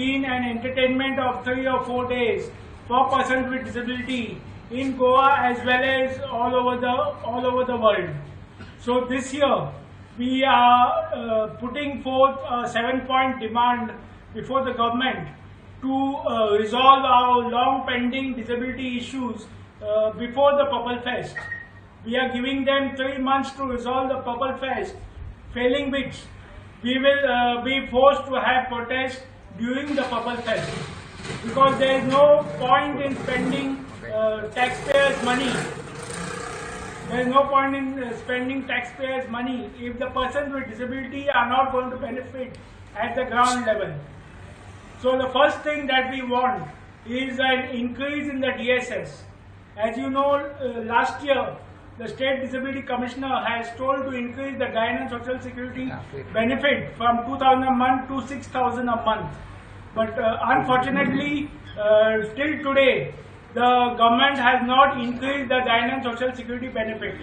been an entertainment of 3 or 4 days for persons with disability in Goa as well as all over the world. So this year we are putting forth a 7-point demand before the government to resolve our long pending disability issues before the Purple Fest. We are giving them 3 months to resolve the Purple Fest, failing which we will be forced to have protest during the Purple Fest, because there is no point in spending taxpayers' money. There is no point in spending taxpayers' money if the persons with disability are not going to benefit at the ground level. So the first thing that we want is an increase in the DSS. As you know, last year the State Disability Commissioner has told to increase the Guidance Social Security benefit from 2,000 a month to 6,000 a month. But unfortunately, till today, the government has not increased the Guidance Social Security benefit.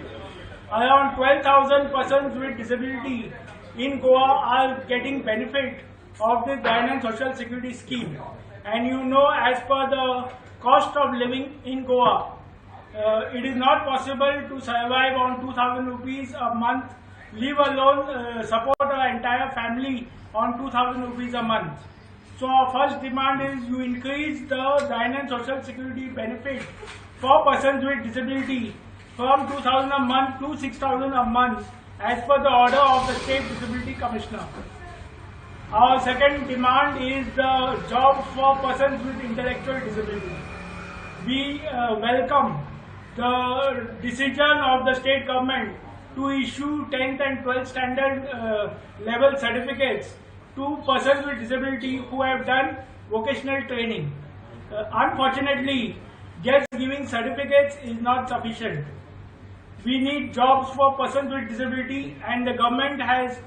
Around 12,000 persons with disability in Goa are getting benefit of this Guidance Social Security scheme. And you know, as per the cost of living in Goa, it is not possible to survive on 2,000 rupees a month, leave alone support our entire family on 2,000 rupees a month. So our first demand is you increase the Guidance Social Security benefit for persons with disability from 2,000 a month to 6,000 a month as per the order of the State Disability Commissioner. Our second demand is the jobs for persons with intellectual disability. We welcome the decision of the state government to issue 10th and 12th standard level certificates to persons with disability who have done vocational training. Unfortunately, just giving certificates is not sufficient. We need jobs for persons with disability, and the government has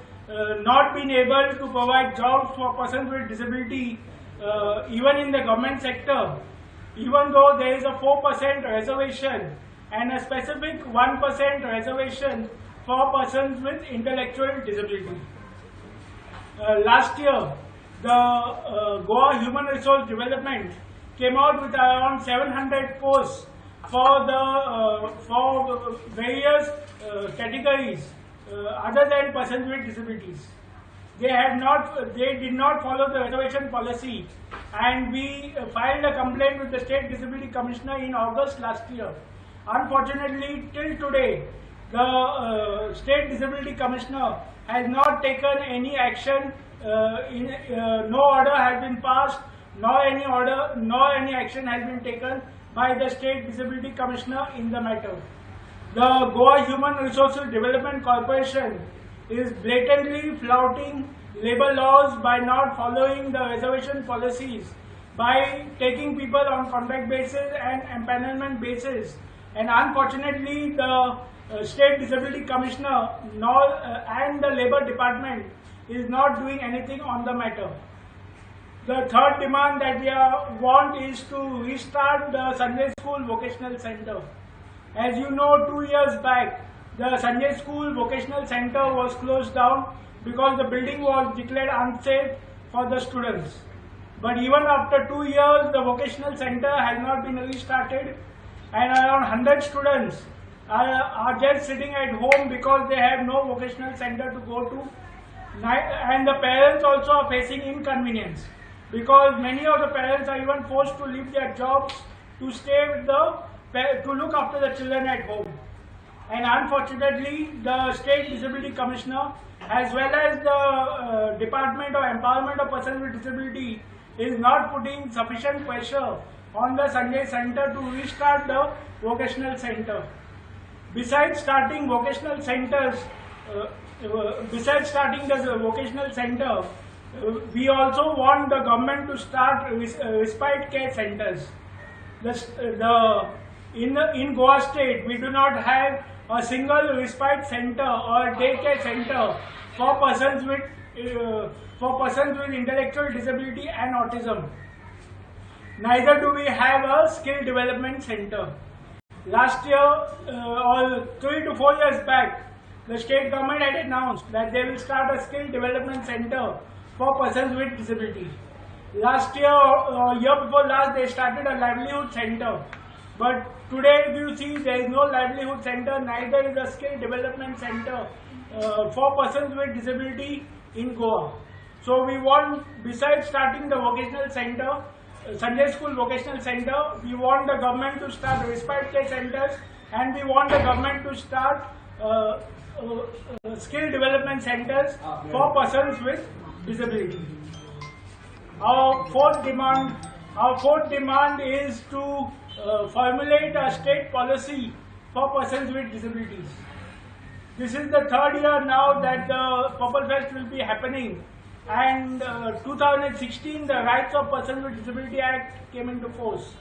not been able to provide jobs for persons with disability even in the government sector, even though there is a 4% reservation and a specific 1% reservation for persons with intellectual disability. Last year, the Goa Human Resource Development came out with around 700 posts for various categories other than persons with disabilities. They did not follow the reservation policy, and we filed a complaint with the State Disability Commissioner in August last year. Unfortunately, till today, the State Disability Commissioner has not taken any action. No order has been passed, nor any action has been taken by the State Disability Commissioner in the matter. The Goa Human Resources Development Corporation is blatantly flouting labour laws by not following the reservation policies, by taking people on contract basis and empanelment basis, and unfortunately the State Disability Commissioner and the Labour Department is not doing anything on the matter. The third demand that we want is to restart the Sunday School Vocational Center. As you know, 2 years back, the Sunday School Vocational Center was closed down because the building was declared unsafe for the students. But even after 2 years, the vocational center has not been restarted, and around 100 students are just sitting at home because they have no vocational center to go to. And the parents also are facing inconvenience, because many of the parents are even forced to leave their jobs to look after the children at home. And unfortunately, the State Disability Commissioner as well as the Department of Empowerment of Persons with Disability is not putting sufficient pressure on the Sunday Center to restart the vocational center. Besides starting the vocational center, we also want the government to start respite care centers. In Goa State, we do not have a single respite center or daycare center for persons with intellectual disability and autism. Neither do we have a skill development center. Last year, or 3 to 4 years back, the state government had announced that they will start a skill development center for persons with disability. Last year, year before last, they started a livelihood center. But today, if you see, there is no livelihood center, neither is a skill development center for persons with disability in Goa. So we want, besides starting the vocational center, Sunday school vocational center, we want the government to start respite care centers, and we want the government to start skill development centers for persons with disability. Our fourth demand is to formulate a state policy for persons with disabilities. This is the third year now that the Purple Fest will be happening, and 2016 the Rights of Persons with Disability Act came into force,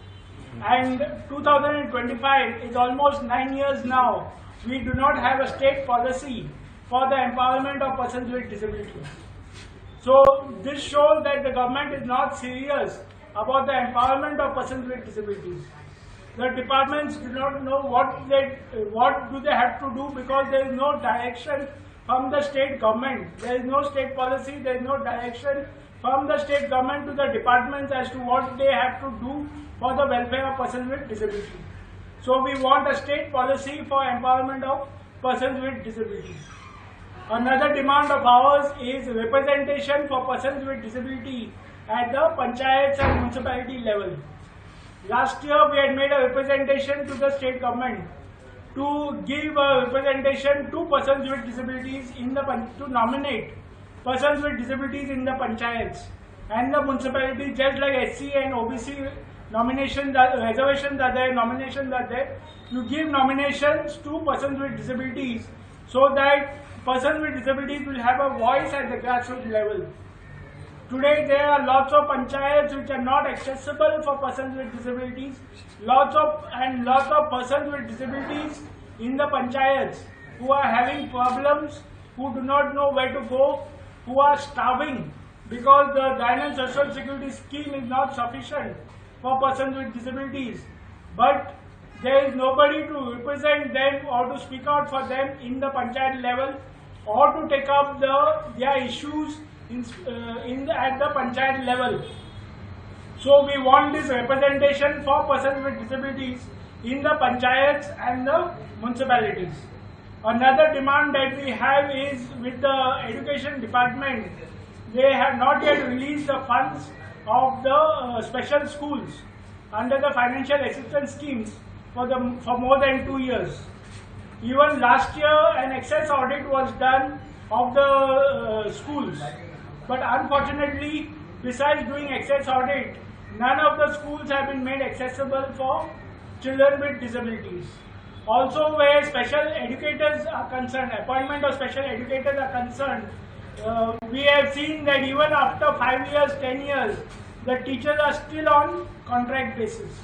and 2025 is almost 9 years now. We do not have a state policy for the empowerment of persons with disability. So this shows that the government is not serious about the empowerment of persons with disabilities. The departments do not know what do they have to do, because there is no direction from the state government. There is no state policy, there is no direction from the state government to the departments as to what they have to do for the welfare of persons with disability. So we want a state policy for empowerment of persons with disability. Another demand of ours is representation for persons with disability at the panchayats and municipality level. Last year we had made a representation to the state government to give a representation to persons with disabilities to nominate persons with disabilities in the panchayats and the municipalities, just like SC and OBC nominations, reservations are there, nominations are there. You give nominations to persons with disabilities so that persons with disabilities will have a voice at the grassroots level. Today there are lots of panchayats which are not accessible for persons with disabilities. Lots of persons with disabilities in the panchayats who are having problems, who do not know where to go, who are starving because the Government Social Security scheme is not sufficient for persons with disabilities. But there is nobody to represent them or to speak out for them in the panchayat level, or to take up their issues at the panchayat level. So we want this representation for persons with disabilities in the panchayats and the municipalities. Another demand that we have is with the education department. They have not yet released the funds of the special schools under the financial assistance schemes for more than 2 years. Even last year an excess audit was done of the schools, but unfortunately, besides doing excess audit, none of the schools have been made accessible for children with disabilities. Also, where special educators are concerned, appointment of special educators are concerned, we have seen that even after 5 years, 10 years, the teachers are still on contract basis.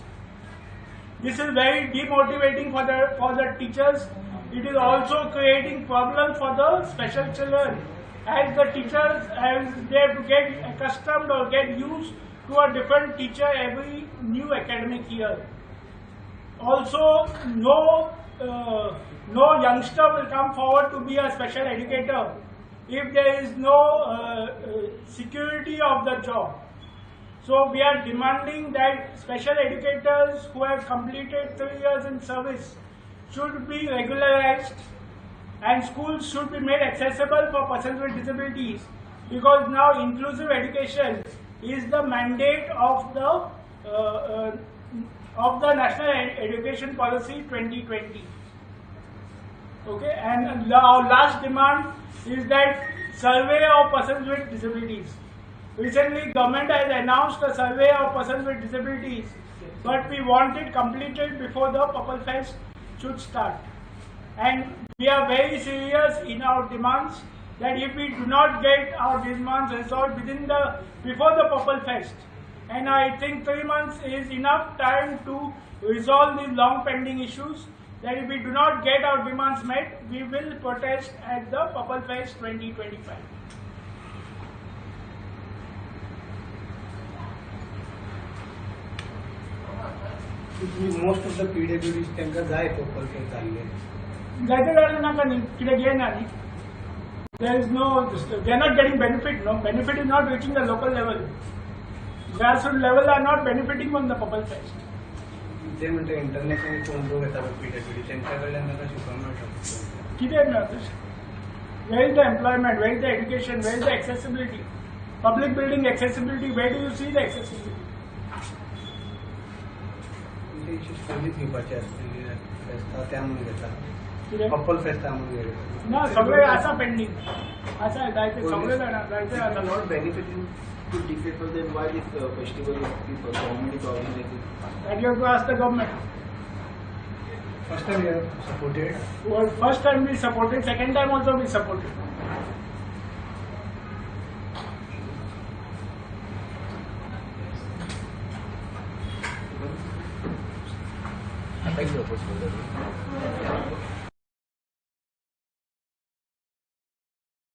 This is very demotivating for the teachers. It is also creating problems for the special children, as the teachers, as they have to get accustomed or get used to a different teacher every new academic year. Also, no youngster will come forward to be a special educator if there is no security of the job. So we are demanding that special educators who have completed 3 years in service should be regularized, and schools should be made accessible for persons with disabilities, because now inclusive education is the mandate of the National Education Policy 2020. Okay, and our last demand is that survey of persons with disabilities. Recently, government has announced a survey of persons with disabilities, but we want it completed before the Purple Fest should start. And we are very serious in our demands that if we do not get our demands resolved before the Purple Fest, and I think 3 months is enough time to resolve these long pending issues, that if we do not get our demands met, we will protest at the Purple Fest 2025. Most of the PWDs त्यांका जाय Purple Fest चालले. जायचं नाका न्ही, कित्याक घेयना न्ही. There is no, they are not getting benefit. No benefit is not reaching the local level. grassroots level are not benefiting from the Purple Fest. ते म्हणते इंटरनॅशनल कोण लोक येतात PWD त्यांच्याकडे नका शिकवणार शकतो. किती where is the employment, where is the education, where is the accessibility? Public building accessibility, where do you see the accessibility? त्यांची स्टोरीज घेवपाची असते फेस्ता त्यामुळे घेतात. कितें? पर्पल फेस्ता म्हणून घेतात. ना सगळे आसा पेंडिंग आसा जायते सगळे जाणा जायते आसा Not benefiting to people, then why this festival people government is organizing? that you have to ask the government. First time we have supported. Well, first time we supported, second time also we supported. Attack the opposite.